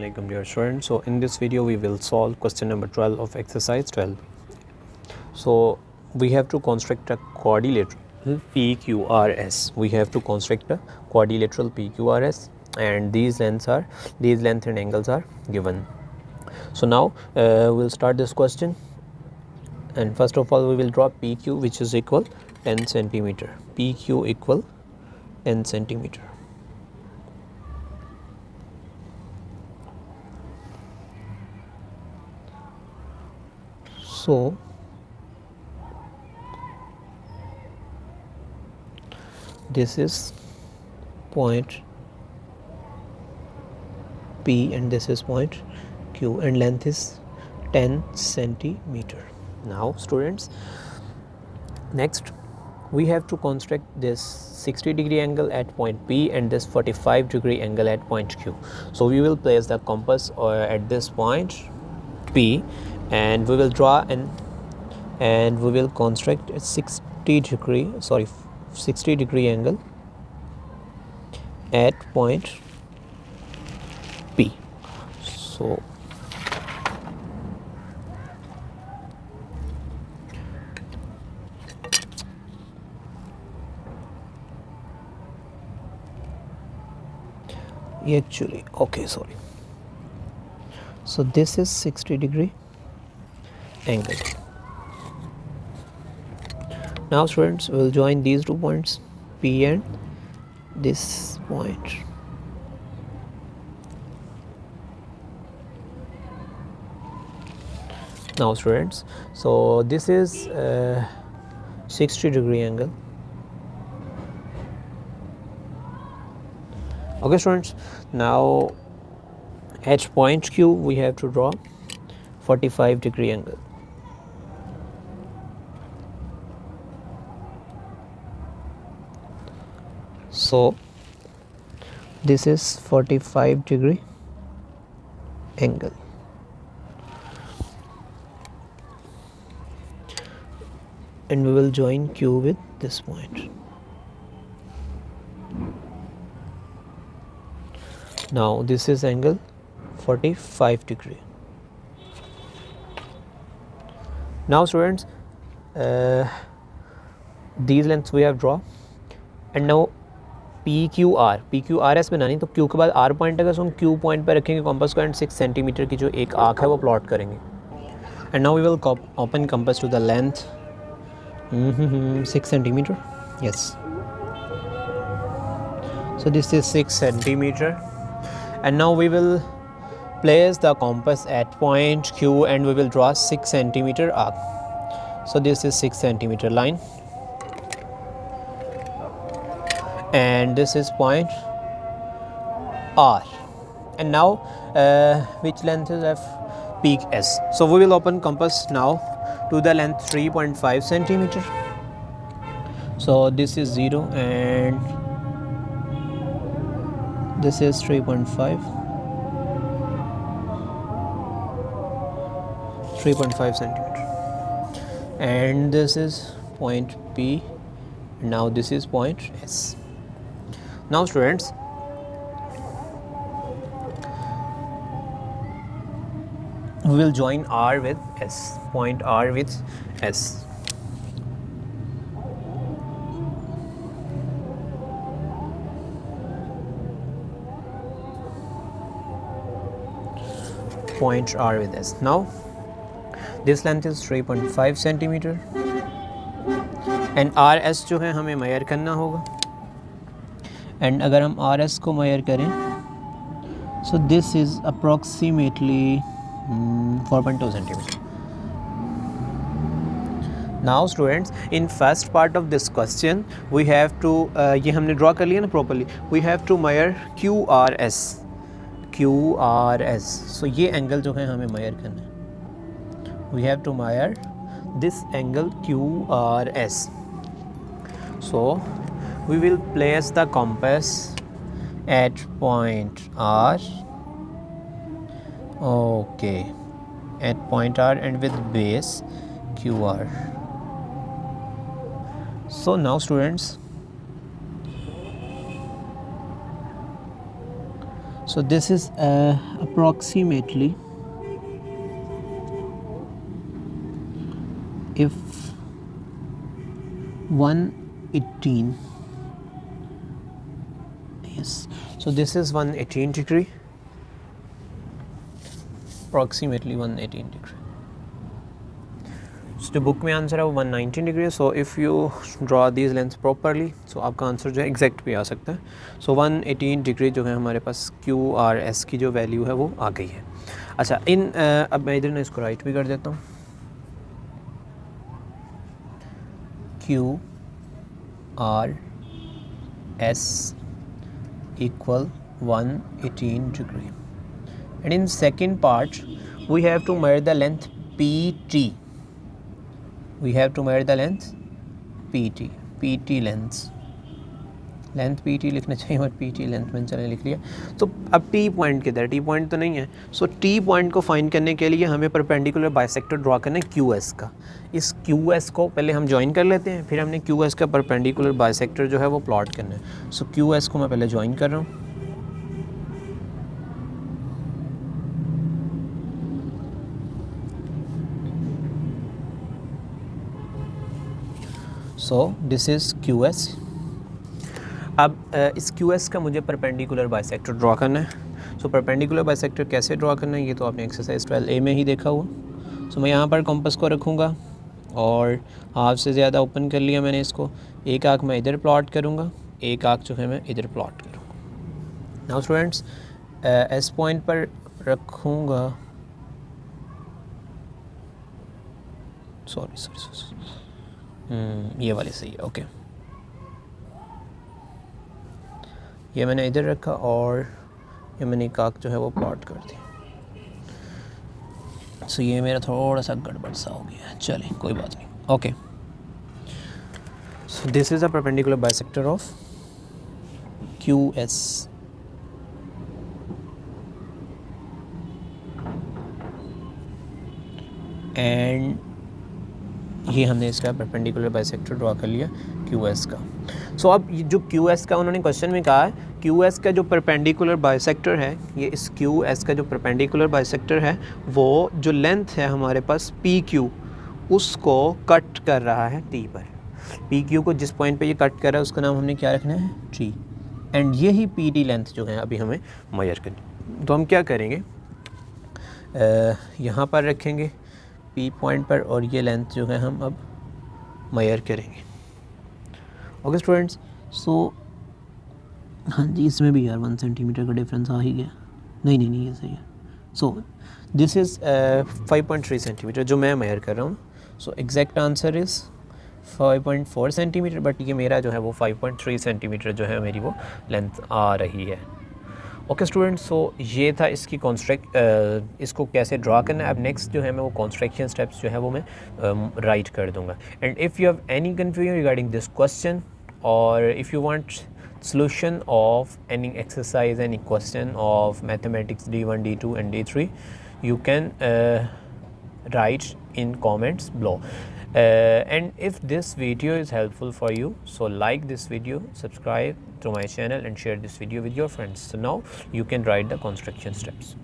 Assalamualaikum dear students. So in this video we will solve question number 12 of exercise 12. So we have to construct a quadrilateral PQRS. We have to construct a quadrilateral PQRS and these length and angles are given. So now we'll start this question, and first of all we will draw PQ, which is equal 10 centimeter. PQ equal 10 centimeter. So this is point P and this is point Q and length is 10 centimeter. Now students, next we have to construct this 60-degree angle at point P and this 45-degree angle at point Q. So we will place the compass at this point P and we will draw and we will construct a 60-degree angle at point P. So so this is 60-degree angle. Now students, we will join these 2 points P and this point. Now students, so this is 60-degree angle. Okay students, now at point Q we have to draw 45-degree angle. So this is 45-degree angle. And we will join Q with this point. Now this is angle 45-degree. Now students, these lengths we have draw and now PQRS बनानी, तो Q के बाद R point है, तो हम Q point पर रखेंगे compass को एंड 6 सेंटीमीटर की जो एक आर्क है वो प्लॉट करेंगे. And now we will open compass to the length 6 centimetre. Yes, so this is 6 centimeter and now we will place the compass at point Q and we will draw 6 centimeter arc. So this is 6 centimeter line and this is point R. And now which length is F? Peak S. So we will open compass now to the length 3.5 centimeter. So this is 0 and this is 3.5 centimeter and this is point P. Now this is point S. Now students, we will join R with S, point R with S. Point R with S. Now this length is 3.5 centimeter and RS जो है हमें major करना होगा. And अगर हम RS को major करें, so this is approximately 4.2 centimeter. Now students, in first part of this question we have to ये हमने draw कर लिया ना properly, we have to measure QRS. So ये angle जो है हमें measure करना है. We have to measure this angle QRS. So we will place the compass at point R. Okay, at point R and with base QR. So now students, So this is approximately, if 118, yes, so this is 118 degree, approximately 118 degree. So जो book में answer है वो 119 degree है. So if you draw these lens properly, so आपका answer जो है exact भी आ सकता है. सो 118 डिग्री जो है हमारे पास QRS की जो वैल्यू है वो आ गई है. अच्छा, अब मैं इधर ना इसको राइट भी कर देता हूँ. QRS equal 118 degree, and in second part we have to measure the length PT. We have to measure the length PT length PT लिखना चाहिए बट PT लेंथ मैंने चले लिख लिया. तो अब T पॉइंट किधर है? T पॉइंट तो नहीं है. सो T पॉइंट को फाइंड करने के लिए हमें परपेंडिकुलर बाइसेक्टर ड्रॉ करना है QS का. इस QS को पहले हम ज्वाइन कर लेते हैं, फिर हमने QS का परपेंडिकुलर बाइसेक्टर जो है वो प्लॉट करना है. सो QS को मैं पहले ज्वाइन कर रहा हूँ. So this is QS. अब इस QS का मुझे परपेंडिकुलर बाइसेक्टर ड्रॉ करना है. सो परपेंडिकुलर बाइसेक्टर कैसे ड्रॉ करना है ये तो आपने एक्सरसाइज 12A में ही देखा हुआ. सो मैं यहाँ पर कंपास को रखूँगा और हाफ से ज़्यादा ओपन कर लिया मैंने इसको. एक आँख मैं इधर प्लॉट करूँगा, एक आँख जो है मैं इधर प्लॉट करूँगा. नाउ स्टूडेंट्स, एस पॉइंट पर रखूँगा, सॉरी ये वाली सही है. ओके, ये मैंने इधर रखा और ये मैंने एक आँख जो है वो प्लॉट कर दी. सो ये मेरा थोड़ा सा गड़बड़ सा हो गया. चलें, कोई बात नहीं. Okay, so this is a perpendicular bisector of QS. And ये हमने इसका परपेंडिकुलर बाइसेक्टर ड्रॉ कर लिया QS का. सो अब जो QS का उन्होंने क्वेश्चन में कहा है, QS का जो परपेंडिकुलर बाइसेक्टर है, ये इस QS का जो परपेंडिकुलर बाइसेक्टर है वो जो लेंथ है हमारे पास PQ, उसको कट कर रहा है T पर. PQ को जिस पॉइंट पे ये कट कर रहा है उसका नाम हमने क्या रखना है? T. एंड यही PT लेंथ जो है अभी हमें मेजर करनी. तो हम क्या करेंगे, यहाँ पर रखेंगे P पॉइंट पर और ये लेंथ जो है हम अब मेजर करेंगे. ओके स्टूडेंट्स, सो हाँ जी, इसमें भी यार 1 सेंटीमीटर का डिफरेंस आ ही गया. नहीं ये सही है. सो दिस इज़ 5.3 सेंटीमीटर जो मैं मेजर कर रहा हूँ. So exact answer is 5.4 centimetre, but ये मेरा जो है वो 5.3 सेंटीमीटर जो है मेरी वो लेंथ आ रही है. ओके स्टूडेंट्स, सो ये था इसकी इसको कैसे ड्रा करना है. अब नेक्स्ट जो है मैं वो कॉन्स्ट्रक्शन स्टेप्स जो है वो मैं राइट कर दूंगा. And if you have any confusion regarding this question, और if you want solution of any exercise, any question of mathematics D1, D2 and D3, you can write in comments below. And if this video is helpful for you, so like this video, subscribe to my channel and share this video with your friends. So now you can write the construction steps.